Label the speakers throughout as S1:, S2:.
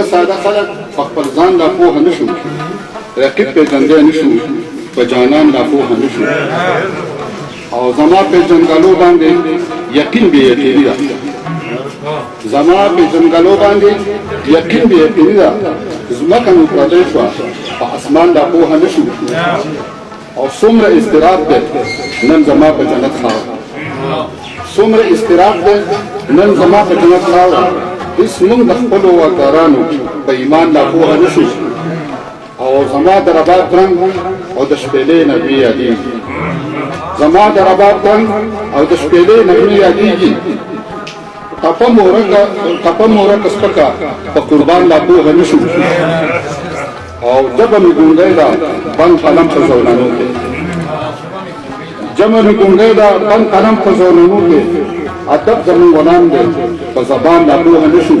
S1: ساده خلک په خپل ځان لا پوهه نه شو، رقیب پېژندی نه شو، په جانان لا پوهه نه شو. او زما پېژنګلو باندې یقین بې یقیني ده، زما پېژنګلو باندې یقین بې یقیني ده. ځمکه مې پردۍ شوه، په اسمان لا پوهه نه شو. او څومره اضطراب دی نن زما په جنت خاوره، څومره اضطراب دی نن زما په جنت خاوره. هیڅ موږ د خپلو واکدارانو په ایمان لا پوهه نه شو. او زما د رباب رنګ او د شپېلې نغمې یادېږي، زما د رباب رنګ او د شپېلې نغمې یادېږي. تپه مورکه سپکه په قربان لا پوهه نه شو. او ژبه مې ګونګۍ ده بند قلم په زولنو کې، ژبه مې ګونګۍ ده بند قلم په زولنو کې. ادب زموږ غلام دی، په زبان لا پوهه نه شو.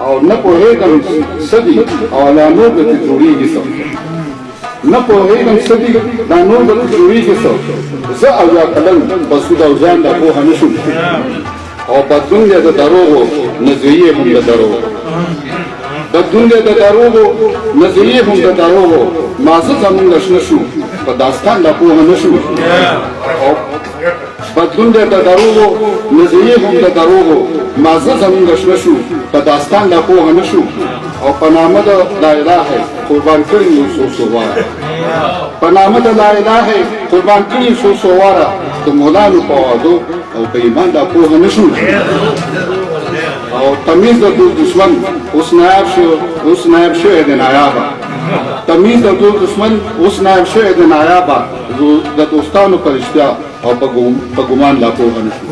S1: او نه پوهېږم څه دي او لا نور درته جوړېږي څه، نه پوهېږم څه دي دا نور درته جوړېږي څه. زه او یا کلن په سود او ځان لا پوهه نه شو. او بدلون دی د دروغو نظریې هم د دروغو، بدلون دی د دروغو نظریې هم د دروغو. مازه زمونږ شنه شو، په داستان لا پوهه نه شو. او بدلون دی د دروغو نظریې هم د دروغو. مازه زمونږ شنه شو، په داستان لا پوهه نه شو. او په نامه د لا اله قربان کړي یو څو څو واره، په نامه د لا اله قربان کړي څو څو واره. د مولانو په وعدو او په ایمان لا پوهه نه شو. او تمیز د دوست دشمن اوس نایب شوی د نایابه، تمیز د دوست دشمن اوس نایب شوی د نایابه. د دوستانو په رښتیا او په ګمان لا پوهه نه شو.